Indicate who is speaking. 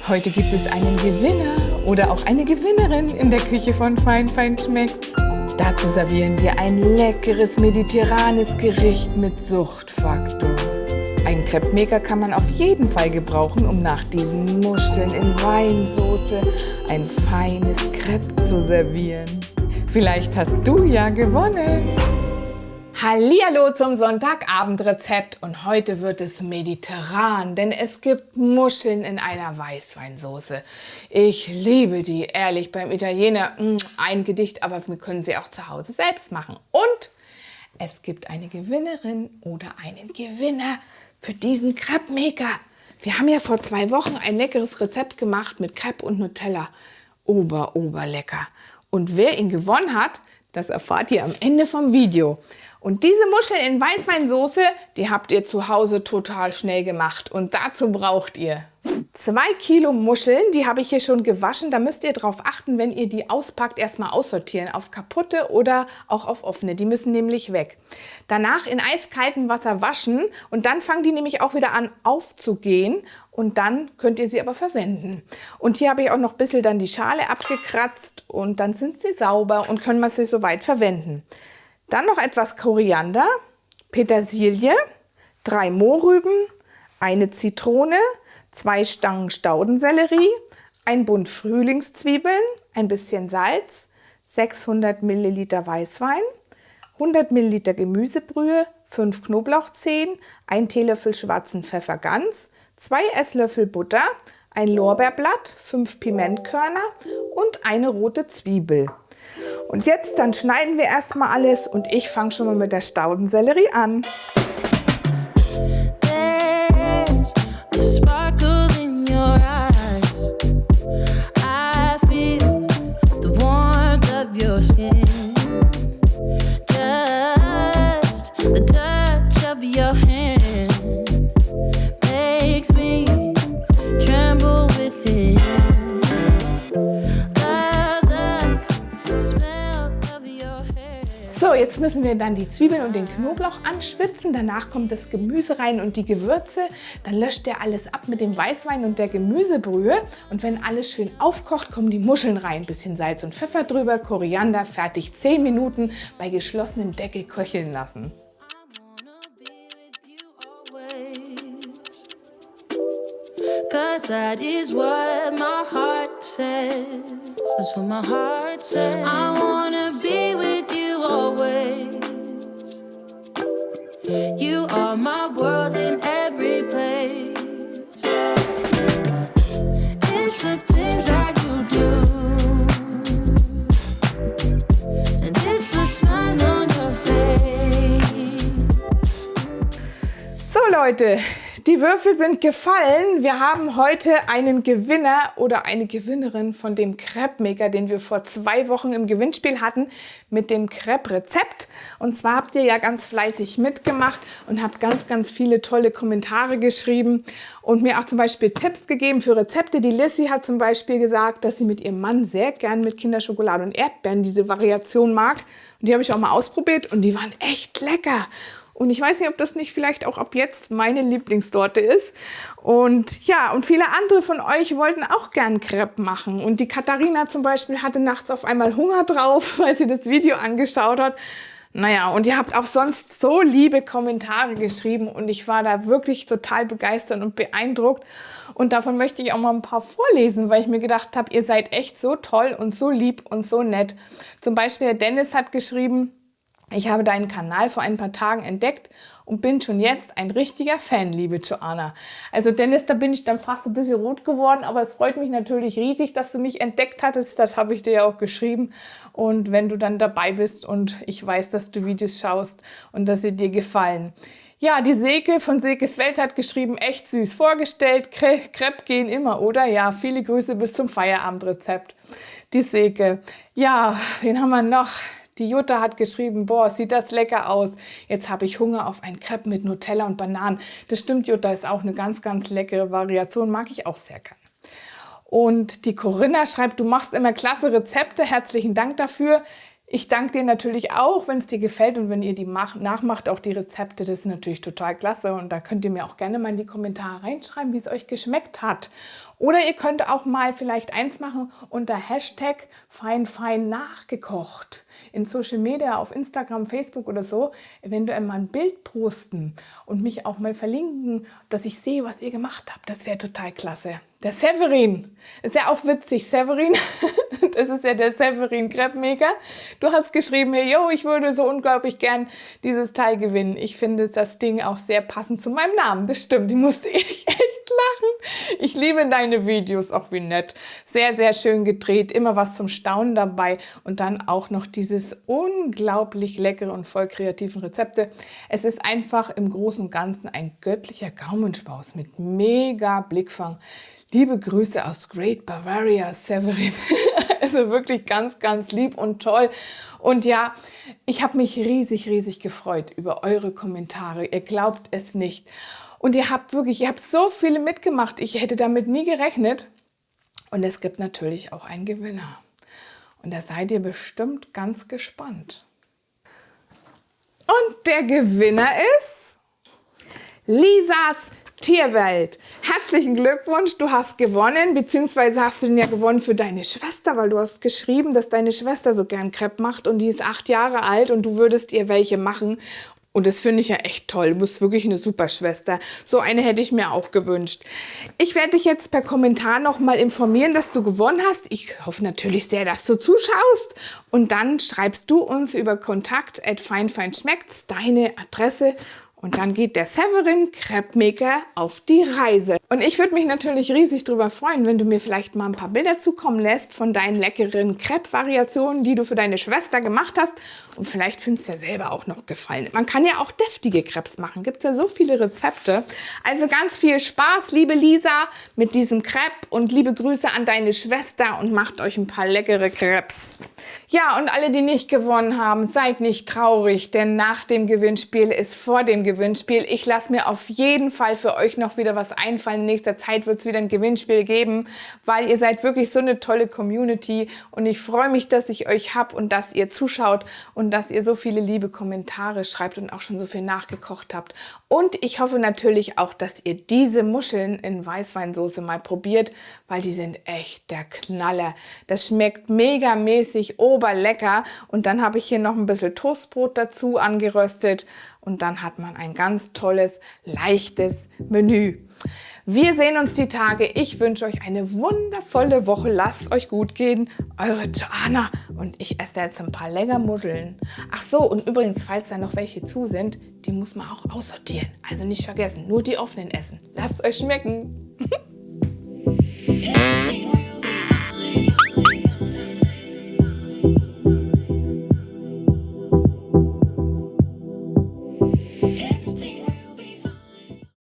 Speaker 1: Heute gibt es einen Gewinner oder auch eine Gewinnerin in der Küche von Fein Fein Schmeckt's. Dazu servieren wir ein leckeres mediterranes Gericht mit Suchtfaktor. Ein Crepe-Maker kann man auf jeden Fall gebrauchen, um nach diesen Muscheln in Weinsoße ein feines Crepe zu servieren. Vielleicht hast du ja gewonnen! Hallihallo zum Sonntagabendrezept und heute wird es mediterran, denn es gibt Muscheln in einer Weißweinsoße. Ich liebe die, ehrlich, beim Italiener ein Gedicht, aber wir können sie auch zu Hause selbst machen. Und es gibt eine Gewinnerin oder einen Gewinner für diesen Crepe-Maker. Wir haben ja vor 2 Wochen ein leckeres Rezept gemacht mit Crepe und Nutella. Oberlecker. Und wer ihn gewonnen hat, das erfahrt ihr am Ende vom Video. Und diese Muscheln in Weißweinsoße, die habt ihr zu Hause total schnell gemacht. Und dazu braucht ihr 2 Kilo Muscheln, die habe ich hier schon gewaschen. Da müsst ihr darauf achten, wenn ihr die auspackt, erstmal aussortieren. Auf kaputte oder auch auf offene. Die müssen nämlich weg. Danach in eiskaltem Wasser waschen und dann fangen die nämlich auch wieder an aufzugehen. Und dann könnt ihr sie aber verwenden. Und hier habe ich auch noch ein bisschen dann die Schale abgekratzt und dann sind sie sauber und können wir sie soweit verwenden. Dann noch etwas Koriander, Petersilie, 3 Mohrrüben, eine Zitrone, 2 Stangen Staudensellerie, ein Bund Frühlingszwiebeln, ein bisschen Salz, 600 Milliliter Weißwein, 100 Milliliter Gemüsebrühe, 5 Knoblauchzehen, 1 Teelöffel schwarzen Pfeffer ganz, 2 Esslöffel Butter, ein Lorbeerblatt, 5 Pimentkörner und eine rote Zwiebel. Und jetzt dann schneiden wir erstmal alles und ich fange schon mal mit der Staudensellerie an. So, jetzt müssen wir dann die Zwiebeln und den Knoblauch anschwitzen. Danach kommt das Gemüse rein und die Gewürze. Dann löscht ihr alles ab mit dem Weißwein und der Gemüsebrühe. Und wenn alles schön aufkocht, kommen die Muscheln rein. Ein bisschen Salz und Pfeffer drüber, Koriander, fertig. 10 Minuten bei geschlossenem Deckel köcheln lassen. Cause that is what my heart says. That's what my heart says. I wanna be with you always. You are my world in every place. It's the things that you do. And it's the smile on your face. So Leute. Die Würfel sind gefallen. Wir haben heute einen Gewinner oder eine Gewinnerin von dem Crepe-Maker, den wir vor 2 Wochen im Gewinnspiel hatten mit dem Crepe-Rezept. Und zwar habt ihr ja ganz fleißig mitgemacht und habt ganz viele tolle Kommentare geschrieben und mir auch zum Beispiel Tipps gegeben für Rezepte. Die Lissy hat zum Beispiel gesagt, dass sie mit ihrem Mann sehr gern mit Kinderschokolade und Erdbeeren diese Variation mag. Und die habe ich auch mal ausprobiert und die waren echt lecker. Und ich weiß nicht, ob das nicht vielleicht auch ab jetzt meine Lieblingstorte ist. Und ja, und viele andere von euch wollten auch gern Crepe machen. Und die Katharina zum Beispiel hatte nachts auf einmal Hunger drauf, weil sie das Video angeschaut hat. Naja, und ihr habt auch sonst so liebe Kommentare geschrieben und ich war da wirklich total begeistert und beeindruckt. Und davon möchte ich auch mal ein paar vorlesen, weil ich mir gedacht habe, ihr seid echt so toll und so lieb und so nett. Zum Beispiel der Dennis hat geschrieben: Ich habe deinen Kanal vor ein paar Tagen entdeckt und bin schon jetzt ein richtiger Fan, liebe Joanna. Also Dennis, da bin ich dann fast ein bisschen rot geworden, aber es freut mich natürlich riesig, dass du mich entdeckt hattest. Das habe ich dir ja auch geschrieben. Und wenn du dann dabei bist und ich weiß, dass du Videos schaust und dass sie dir gefallen. Ja, die Silke von Silkes Welt hat geschrieben, echt süß vorgestellt, Crepe gehen immer, oder? Ja, viele Grüße bis zum Feierabendrezept. Die Silke. Ja, wen haben wir noch? Die Jutta hat geschrieben, boah, sieht das lecker aus. Jetzt habe ich Hunger auf ein Crepe mit Nutella und Bananen. Das stimmt, Jutta, ist auch eine ganz leckere Variation. Mag ich auch sehr gern. Und die Corinna schreibt, du machst immer klasse Rezepte. Herzlichen Dank dafür. Ich danke dir natürlich auch, wenn es dir gefällt und wenn ihr die nachmacht, auch die Rezepte, das ist natürlich total klasse. Und da könnt ihr mir auch gerne mal in die Kommentare reinschreiben, wie es euch geschmeckt hat. Oder ihr könnt auch mal vielleicht eins machen unter Hashtag #feinfein nachgekocht. In Social Media, auf Instagram, Facebook oder so, eventuell mal ein Bild posten und mich auch mal verlinken, dass ich sehe, was ihr gemacht habt. Das wäre total klasse. Der Severin, ist ja auch witzig, Severin, das ist ja der Severin Crepe Maker. Du hast geschrieben, hey, yo, ich würde so unglaublich gern dieses Teil gewinnen. Ich finde das Ding auch sehr passend zu meinem Namen. Das stimmt, die musste ich echt lachen. Ich liebe deine Videos, auch wie nett. Sehr, sehr schön gedreht, immer was zum Staunen dabei und dann auch noch dieses unglaublich leckere und voll kreativen Rezepte. Es ist einfach im Großen und Ganzen ein göttlicher Gaumenspaß mit mega Blickfang. Liebe Grüße aus Great Bavaria, Severin. Also wirklich ganz, ganz lieb und toll. Und ja, ich habe mich riesig, riesig gefreut über eure Kommentare. Ihr glaubt es nicht. Und ihr habt so viele mitgemacht. Ich hätte damit nie gerechnet. Und es gibt natürlich auch einen Gewinner. Und da seid ihr bestimmt ganz gespannt. Und der Gewinner ist Lisas Tierwelt. Herzlichen Glückwunsch, du hast gewonnen, beziehungsweise hast du den ja gewonnen für deine Schwester, weil du hast geschrieben, dass deine Schwester so gern Crepe macht und die ist 8 Jahre alt und du würdest ihr welche machen. Und das finde ich ja echt toll. Du bist wirklich eine super Schwester. So eine hätte ich mir auch gewünscht. Ich werde dich jetzt per Kommentar noch mal informieren, dass du gewonnen hast. Ich hoffe natürlich sehr, dass du zuschaust. Und dann schreibst du uns über kontakt@feinfeinschmeckt's deine Adresse. Und dann geht der Severin Crepe Maker auf die Reise. Und ich würde mich natürlich riesig darüber freuen, wenn du mir vielleicht mal ein paar Bilder zukommen lässt von deinen leckeren Crepe-Variationen, die du für deine Schwester gemacht hast. Und vielleicht findest du ja selber auch noch gefallen. Man kann ja auch deftige Crepes machen. Gibt es ja so viele Rezepte. Also ganz viel Spaß, liebe Lisa, mit diesem Crepe. Und liebe Grüße an deine Schwester und macht euch ein paar leckere Crepes. Ja, und alle, die nicht gewonnen haben, seid nicht traurig, denn nach dem Gewinnspiel ist vor dem Gewinnspiel. Ich lasse mir auf jeden Fall für euch noch wieder was einfallen. In nächster Zeit wird es wieder ein Gewinnspiel geben, weil ihr seid wirklich so eine tolle Community und ich freue mich, dass ich euch habe und dass ihr zuschaut und dass ihr so viele liebe Kommentare schreibt und auch schon so viel nachgekocht habt. Und ich hoffe natürlich auch, dass ihr diese Muscheln in Weißweinsoße mal probiert, weil die sind echt der Knaller. Das schmeckt megamäßig oberlecker und dann habe ich hier noch ein bisschen Toastbrot dazu angeröstet. Und dann hat man ein ganz tolles, leichtes Menü. Wir sehen uns die Tage. Ich wünsche euch eine wundervolle Woche. Lasst euch gut gehen. Eure Joanna. Und ich esse jetzt ein paar Leckermuscheln. Ach so, und übrigens, falls da noch welche zu sind, die muss man auch aussortieren. Also nicht vergessen, nur die offenen essen. Lasst euch schmecken.
Speaker 2: Everything